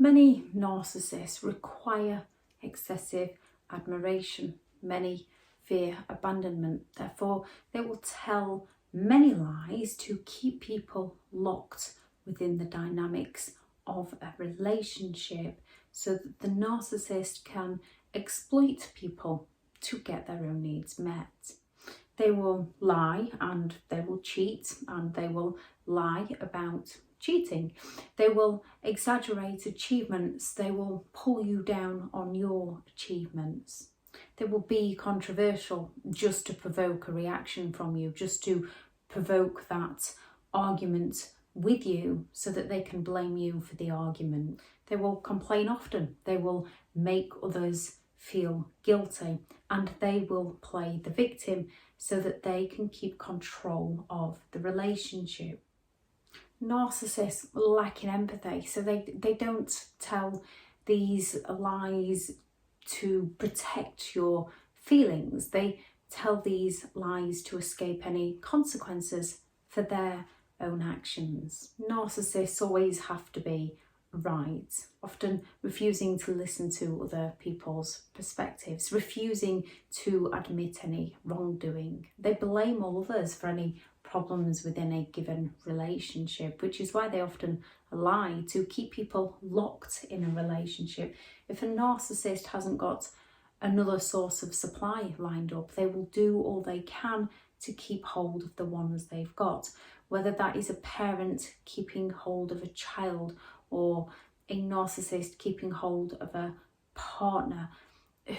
Many narcissists require excessive admiration. Many fear abandonment. Therefore, they will tell many lies to keep people locked within the dynamics of a relationship, so that the narcissist can exploit people to get their own needs met. They will lie and they will cheat, and they will lie about cheating. They will exaggerate achievements. They will pull you down on your achievements. They will be controversial just to provoke a reaction from you, just to provoke that argument with you so that they can blame you for the argument. They will complain often. They will make others feel guilty, and they will play the victim so that they can keep control of the relationship. Narcissists lack in empathy, so they don't tell these lies to protect your feelings. They tell these lies to escape any consequences for their own actions. Narcissists always have to be right, often refusing to listen to other people's perspectives, refusing to admit any wrongdoing. They blame all others for any problems within a given relationship, which is why they often lie to keep people locked in a relationship. If a narcissist hasn't got another source of supply lined up, they will do all they can to keep hold of the ones they've got, whether that is a parent keeping hold of a child, or a narcissist keeping hold of a partner.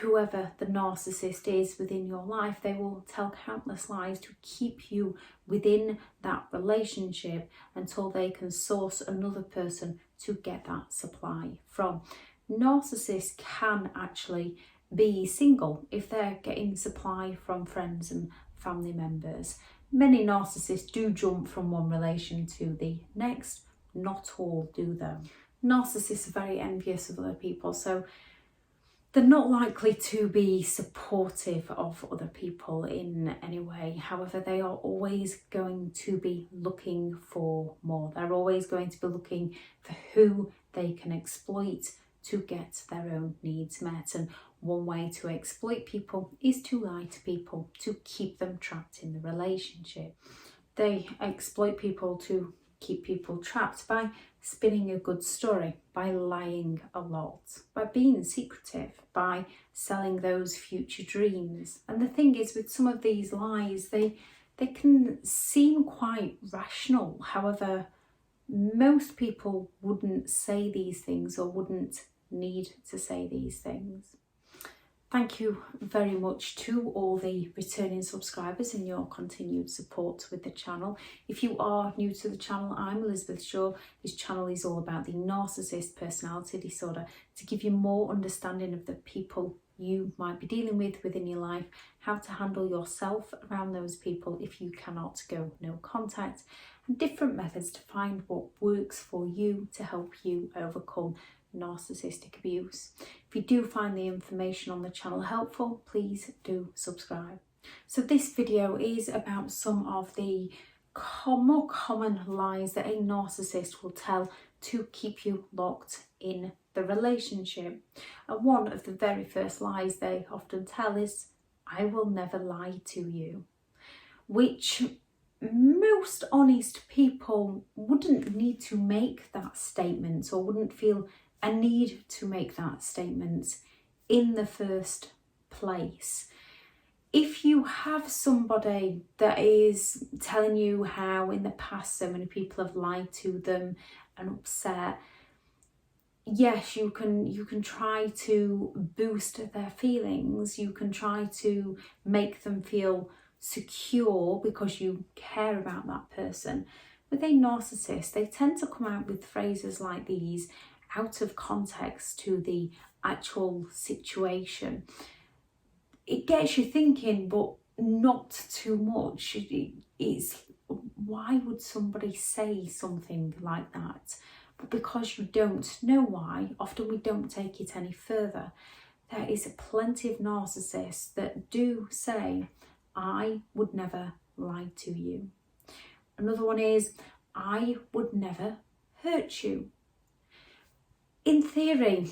Whoever the narcissist is within your life, they will tell countless lies to keep you within that relationship until they can source another person to get that supply from. Narcissists can actually be single if they're getting supply from friends and family members. Many narcissists do jump from one relation to the next. Not all do though. Narcissists are very envious of other people, so they're not likely to be supportive of other people in any way. However, they are always going to be looking for more. They're always going to be looking for who they can exploit to get their own needs met. And one way to exploit people is to lie to people to keep them trapped in the relationship. They exploit people to keep people trapped by spinning a good story, by lying a lot, by being secretive, by selling those future dreams. And the thing is, with some of these lies, they can seem quite rational. However, most people wouldn't say these things or wouldn't need to say these things. Thank you very much to all the returning subscribers and your continued support with the channel. If you are new to the channel, I'm Elizabeth Shaw. This channel is all about the narcissist personality disorder, to give you more understanding of the people you might be dealing with within your life, how to handle yourself around those people if you cannot go no contact, and different methods to find what works for you to help you overcome narcissistic abuse. If you do find the information on the channel helpful, please do subscribe. So this video is about some of the more common lies that a narcissist will tell to keep you locked in the relationship. And one of the very first lies they often tell is, "I will never lie to you," which most honest people wouldn't need to make that statement, or wouldn't feel a need to make that statement in the first place. If you have somebody that is telling you how in the past so many people have lied to them and upset, yes, you can try to boost their feelings. You can try to make them feel secure because you care about that person. With a narcissist, they tend to come out with phrases like these out of context to the actual situation. It gets you thinking, but not too much. It's, why would somebody say something like that? But because you don't know why, often we don't take it any further. There is plenty of narcissists that do say, "I would never lie to you." Another one is, "I would never hurt you." In in theory,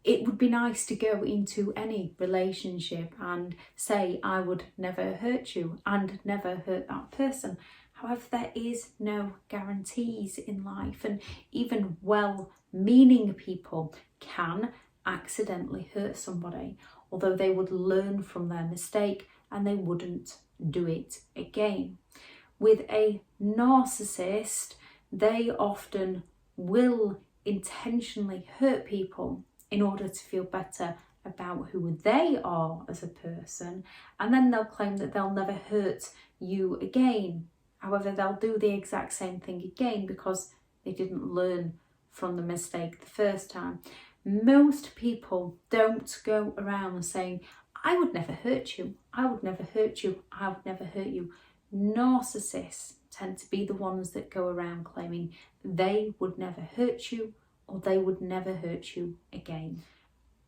it would be nice to go into any relationship and say, I would never hurt you and never hurt that person. However, there is no guarantees in life, and even well-meaning people can accidentally hurt somebody, although they would learn from their mistake and they wouldn't do it again. With a narcissist, they often will intentionally hurt people in order to feel better about who they are as a person, and then they'll claim that they'll never hurt you again. However, they'll do the exact same thing again because they didn't learn from the mistake the first time. Most people don't go around saying, I would never hurt you, I would never hurt you, I would never hurt you. Narcissists tend to be the ones that go around claiming they would never hurt you or they would never hurt you again.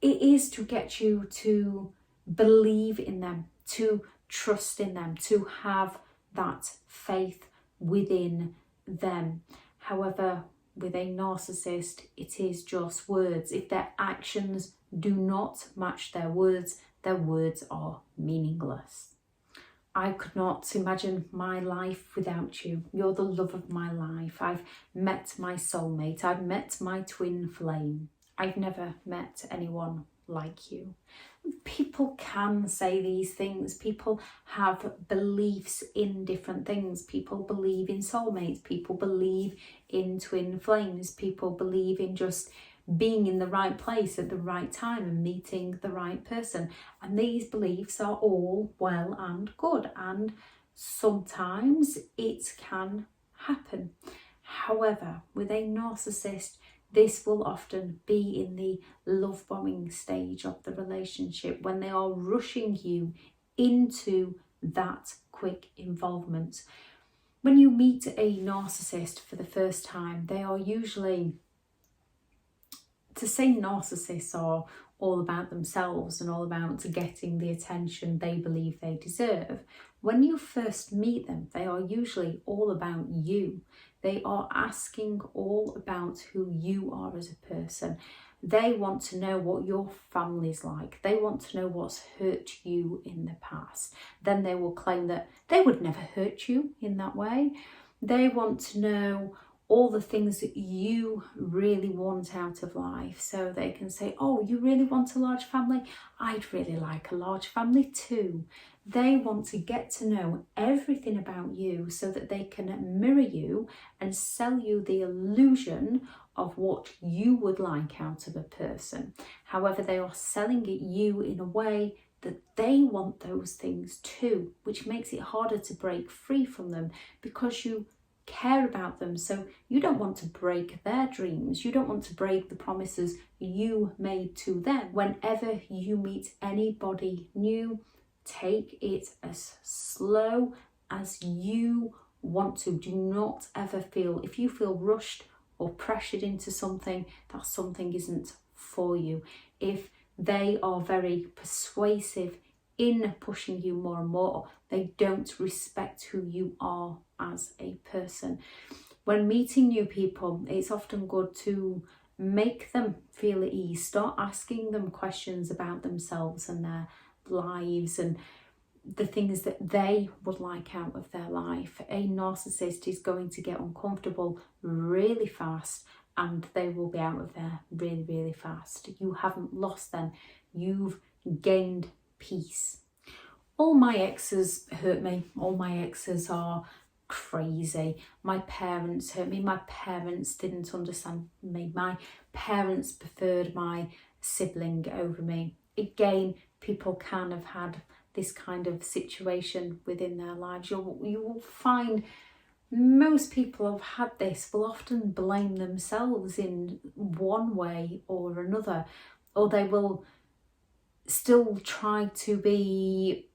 It is to get you to believe in them, to trust in them, to have that faith within them. However, with a narcissist, it is just words. If their actions do not match their words are meaningless. I could not imagine my life without you. You're the love of my life. I've met my soulmate. I've met my twin flame. I've never met anyone like you. People can say these things. People have beliefs in different things. People believe in soulmates. People believe in twin flames. People believe in just being in the right place at the right time and meeting the right person. And these beliefs are all well and good, and sometimes it can happen. However, with a narcissist, this will often be in the love bombing stage of the relationship, when they are rushing you into that quick involvement. When you meet a narcissist for the first time, they are usually, to say narcissists are all about themselves and all about getting the attention they believe they deserve, when you first meet them, they are usually all about you. They are asking all about who you are as a person. They want to know what your family's like. They want to know what's hurt you in the past. Then they will claim that they would never hurt you in that way. They want to know all the things that you really want out of life, so they can say, oh, you really want a large family? I'd really like a large family too. They want to get to know everything about you so that they can mirror you and sell you the illusion of what you would like out of a person. However, they are selling it you in a way that they want those things too, which makes it harder to break free from them because you care about them. So you don't want to break their dreams. You don't want to break the promises you made to them. Whenever you meet anybody new, take it as slow as you want to. Do not ever feel, if you feel rushed or pressured into something, that something isn't for you. If they are very persuasive in pushing you more and more, they don't respect who you are as a person. When meeting new people, it's often good to make them feel at ease. Start asking them questions about themselves and their lives and the things that they would like out of their life. A narcissist is going to get uncomfortable really fast, and they will be out of there really, really fast. You haven't lost them. You've gained peace. All my exes hurt me. All my exes are crazy. My parents hurt me. My parents didn't understand me. My parents preferred my sibling over me. Again, people can have had this kind of situation within their lives. You will find most people have had this will often blame themselves in one way or another, or they will still try to be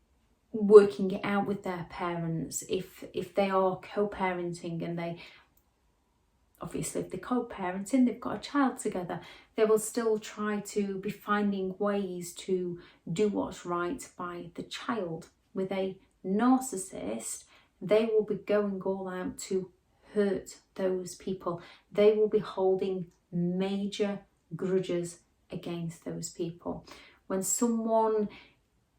working it out with their parents if they are co-parenting, and they obviously, if they're co-parenting, they've got a child together, they will still try to be finding ways to do what's right by the child. With a narcissist, they will be going all out to hurt those people. They will be holding major grudges against those people. When someone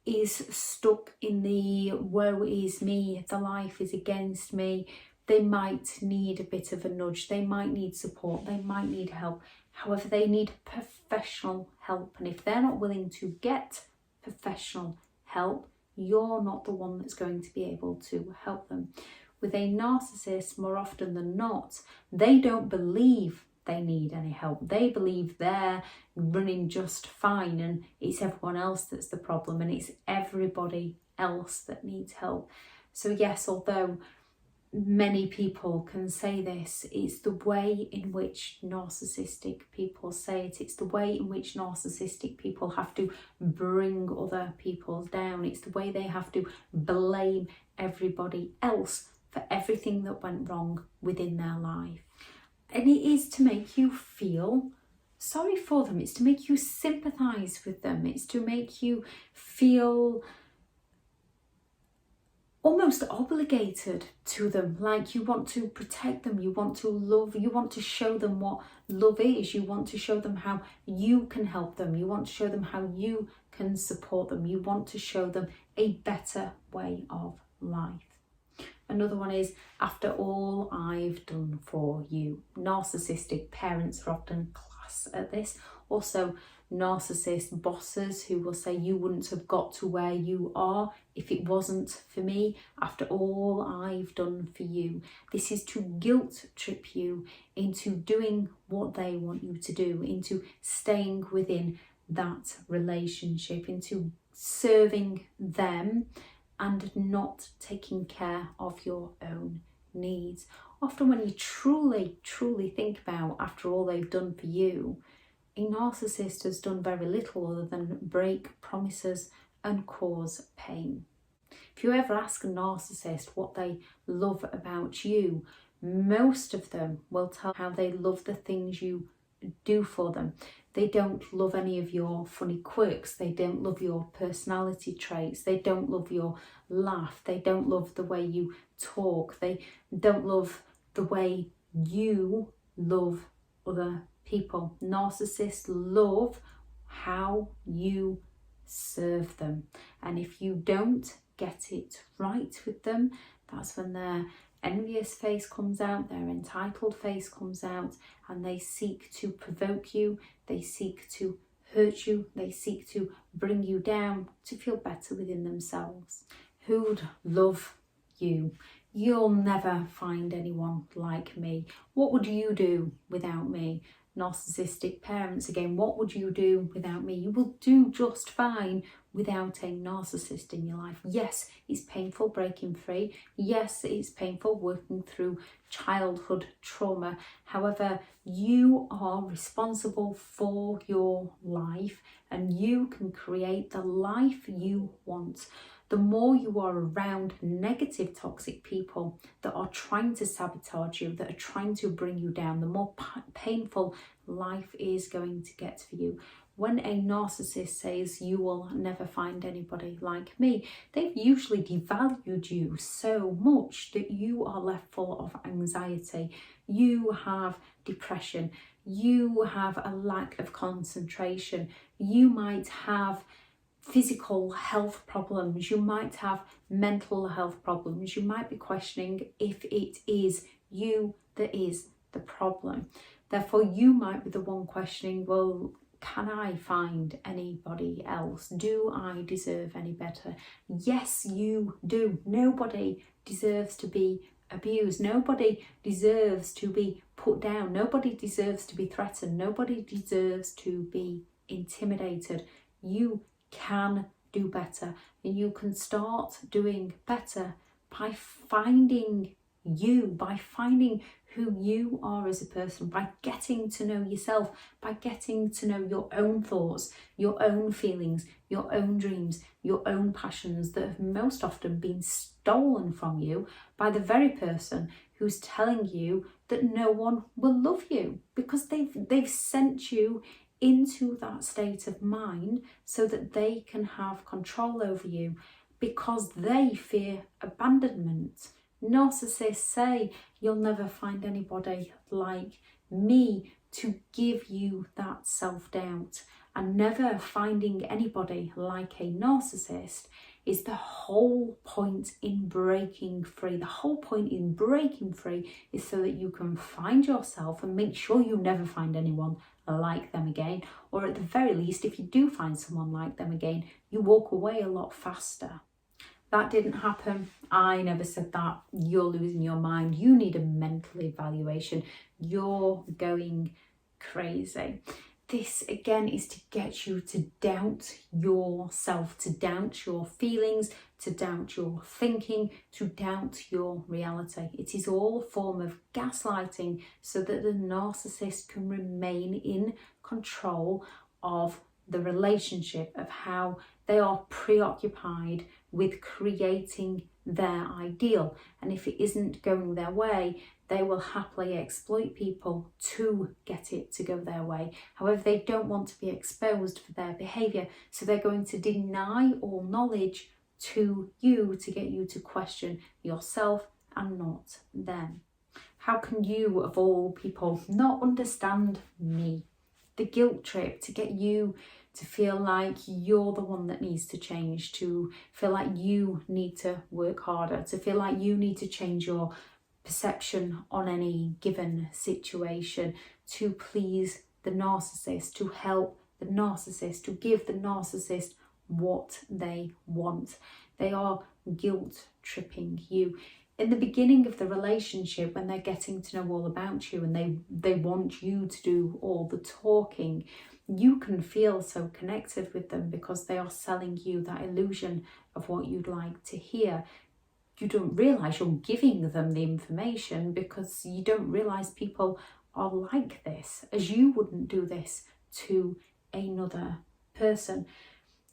is stuck in the woe is me, the life is against me, they might need a bit of a nudge, they might need support, they might need help. However, they need professional help, and if they're not willing to get professional help, you're not the one that's going to be able to help them. With a narcissist, more often than not, they don't believe they need any help. They believe they're running just fine and it's everyone else that's the problem, and it's everybody else that needs help. So yes, although many people can say this, it's the way in which narcissistic people say it. It's the way in which narcissistic people have to bring other people down. It's the way they have to blame everybody else for everything that went wrong within their life. And it is to make you feel sorry for them. It's to make you sympathise with them. It's to make you feel almost obligated to them, like you want to protect them, you want to love, you want to show them what love is, you want to show them how you can help them, you want to show them how you can support them, you want to show them a better way of life. Another one is, after all I've done for you. Narcissistic parents are often class at this. Also, narcissist bosses who will say, you wouldn't have got to where you are if it wasn't for me, after all I've done for you. This is to guilt trip you into doing what they want you to do, into staying within that relationship, into serving them and not taking care of your own needs. Often when you truly think about, after all they've done for you, a narcissist has done very little other than break promises and cause pain. If you ever ask a narcissist what they love about you, most of them will tell how they love the things you do for them. They don't love any of your funny quirks. They don't love your personality traits. They don't love your laugh. They don't love the way you talk. They don't love the way you love other people. Narcissists love how you serve them. And if you don't get it right with them, that's when their envious face comes out, their entitled face comes out, and they seek to provoke you, they seek to hurt you, they seek to bring you down to feel better within themselves. Who'd love you? You'll never find anyone like me. What would you do without me? Narcissistic parents again, what would you do without me? You will do just fine without a narcissist in your life. Yes, it's painful breaking free. Yes, it's painful working through childhood trauma. However, you are responsible for your life and you can create the life you want. The more you are around negative, toxic people that are trying to sabotage you, that are trying to bring you down, the more painful life is going to get for you. When a narcissist says, you will never find anybody like me, they've usually devalued you so much that you are left full of anxiety. You have depression. You have a lack of concentration. You might have physical health problems, you might have mental health problems, you might be questioning if it is you that is the problem. Therefore, you might be the one questioning, well, can I find anybody else? Do I deserve any better? Yes, you do. Nobody deserves to be abused. Nobody deserves to be put down. Nobody deserves to be threatened. Nobody deserves to be intimidated. You can do better, and you can start doing better by finding you, by finding who you are as a person, by getting to know yourself, by getting to know your own thoughts, your own feelings, your own dreams, your own passions that have most often been stolen from you by the very person who's telling you that no one will love you, because they've sent you into that state of mind so that they can have control over you, because they fear abandonment. Narcissists say, you'll never find anybody like me, to give you that self-doubt. And never finding anybody like a narcissist is the whole point in breaking free. The whole point in breaking free is so that you can find yourself and make sure you never find anyone like them again. Or at the very least, if you do find someone like them again, you walk away a lot faster. That didn't happen. I never said that. You're losing your mind. You need a mental evaluation. You're going crazy. This again is to get you to doubt yourself, to doubt your feelings, to doubt your thinking, to doubt your reality. It is all a form of gaslighting so that the narcissist can remain in control of the relationship, of how they are preoccupied with creating their ideal. And if it isn't going their way, they will happily exploit people to get it to go their way. However, they don't want to be exposed for their behaviour, so they're going to deny all knowledge to you to get you to question yourself and not them. How can you, of all people, not understand me? The guilt trip to get you to feel like you're the one that needs to change, to feel like you need to work harder, to feel like you need to change your perception on any given situation to please the narcissist, to help the narcissist, to give the narcissist what they want. They are guilt tripping you. In the beginning of the relationship, when they're getting to know all about you and they want you to do all the talking, you can feel so connected with them because they are selling you that illusion of what you'd like to hear. You don't realise you're giving them the information because you don't realise people are like this, as you wouldn't do this to another person.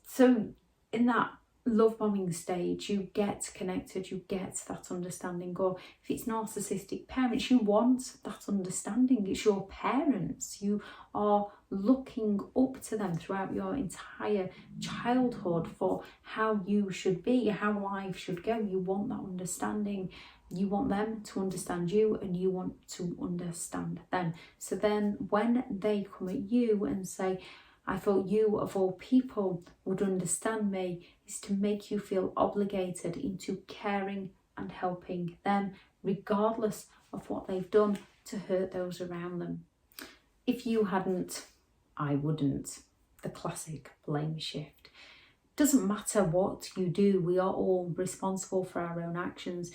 So in that love bombing stage, you get connected, you get that understanding. Or if it's narcissistic parents, you want that understanding. It's your parents. You are looking up to them throughout your entire childhood for how you should be, how life should go. You want that understanding. You want them to understand you and you want to understand them. So then when they come at you and say, I thought you of all people would understand me, is to make you feel obligated into caring and helping them, regardless of what they've done to hurt those around them. If you hadn't, I wouldn't. The classic blame shift. Doesn't matter what you do, we are all responsible for our own actions.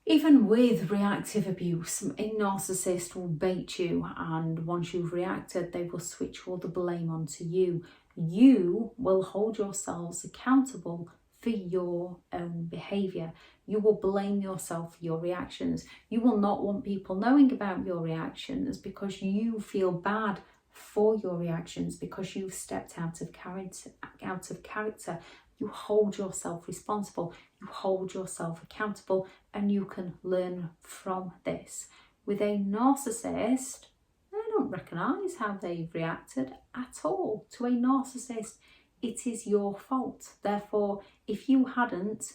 Even with reactive abuse, a narcissist will bait you, and once you've reacted, they will switch all the blame onto you. You will hold yourselves accountable for your own behaviour. You will blame yourself for your reactions. You will not want people knowing about your reactions because you feel bad for your reactions because you've stepped out of character. You hold yourself responsible, you hold yourself accountable, and you can learn from this. With a narcissist, they don't recognise how they've reacted at all. To a narcissist, it is your fault. Therefore, if you hadn't,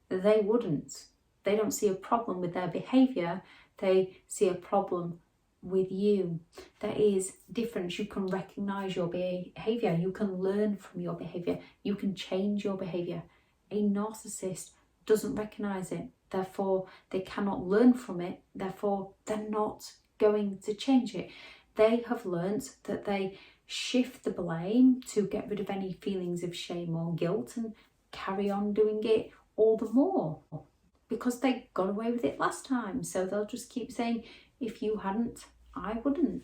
they wouldn't. They don't see a problem with their behaviour, they see a problem with you. There is difference. You can recognise your behaviour, you can learn from your behaviour, you can change your behaviour. A narcissist doesn't recognise it, therefore they cannot learn from it, therefore they're not going to change it. They have learnt that they shift the blame to get rid of any feelings of shame or guilt and carry on doing it all the more because they got away with it last time. So they'll just keep saying, if you hadn't, I wouldn't.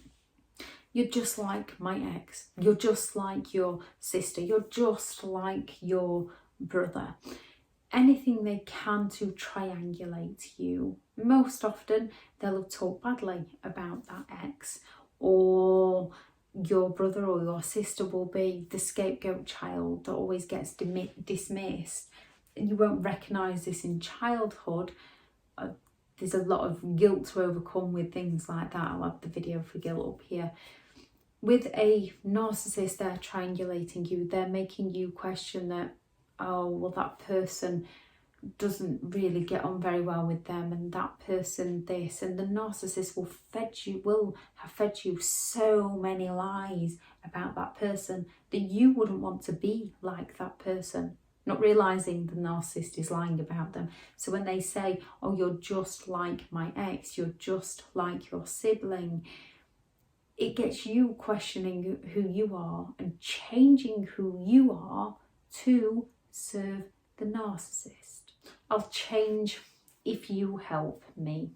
You're just like my ex. You're just like your sister. You're just like your brother. Anything they can to triangulate you. Most often they'll have talked badly about that ex, or your brother or your sister will be the scapegoat child that always gets dismissed. You won't recognise this in childhood. There's a lot of guilt to overcome with things like that. I'll have the video for guilt up here. With a narcissist, they're triangulating you. They're making you question that, oh, well, that person doesn't really get on very well with them, and that person this, and the narcissist will have fed you so many lies about that person that you wouldn't want to be like that person, not realizing the narcissist is lying about them. So when they say, oh, you're just like my ex, you're just like your sibling, it gets you questioning who you are and changing who you are to serve the narcissist. I'll change if you help me.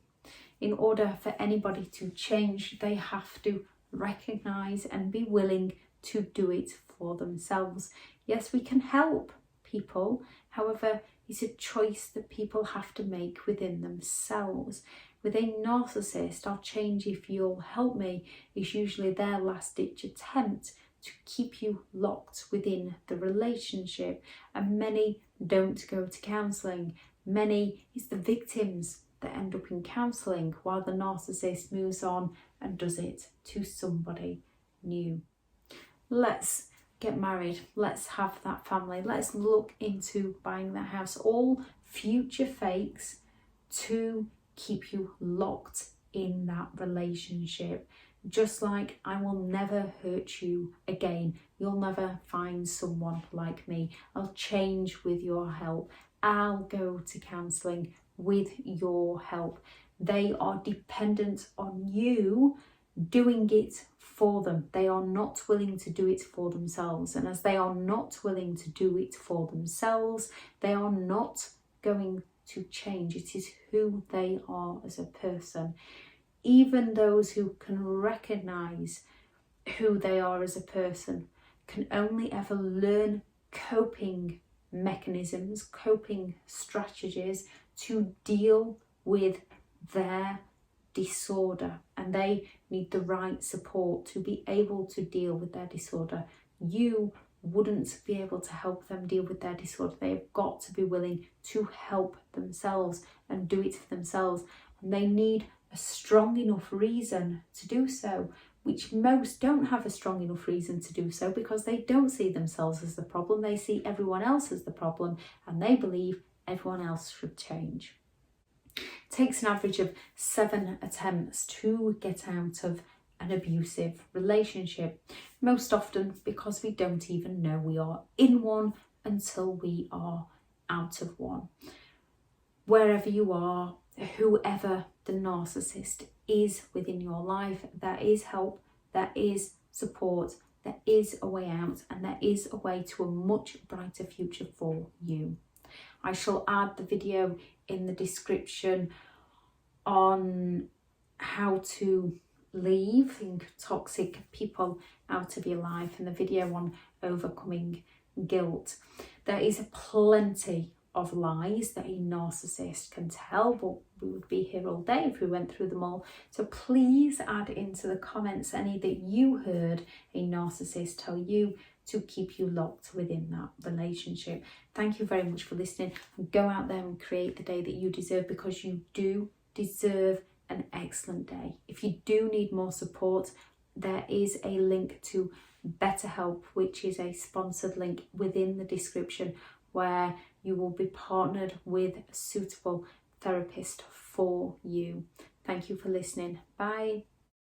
In order for anybody to change, they have to recognize and be willing to do it for themselves. Yes, we can help people. However, it's a choice that people have to make within themselves. With a narcissist, I'll change if you'll help me is usually their last ditch attempt to keep you locked within the relationship. And many don't go to counselling. Many is the victims that end up in counselling, while the narcissist moves on and does it to somebody new. Let's get married. Let's have that family. Let's look into buying that house. All future fakes to keep you locked in that relationship. Just like I will never hurt you again. You'll never find someone like me. I'll change with your help. I'll go to counselling with your help. They are dependent on you doing it for them. They are not willing to do it for themselves. And as they are not willing to do it for themselves, they are not going to change. It is who they are as a person. Even those who can recognise who they are as a person can only ever learn coping mechanisms, coping strategies to deal with their disorder, and they need the right support to be able to deal with their disorder. You wouldn't be able to help them deal with their disorder. They've got to be willing to help themselves and do it for themselves, and they need a strong enough reason to do so, which most don't have a strong enough reason to do so because they don't see themselves as the problem. They see everyone else as the problem, and they believe everyone else should change. It takes an average of 7 attempts to get out of an abusive relationship, most often because we don't even know we are in one until we are out of one. Wherever you are, whoever the narcissist is within your life, there is help, there is support, there is a way out, and there is a way to a much brighter future for you. I shall add the video in the description on how to leave toxic people out of your life, and the video on overcoming guilt. There is plenty of lies that a narcissist can tell, but we would be here all day if we went through them all. So please add into the comments any that you heard a narcissist tell you to keep you locked within that relationship. Thank you very much for listening, and go out there and create the day that you deserve, because you do deserve an excellent day. If you do need more support, there is a link to BetterHelp, which is a sponsored link within the description, where you will be partnered with a suitable therapist for you. Thank you for listening. Bye.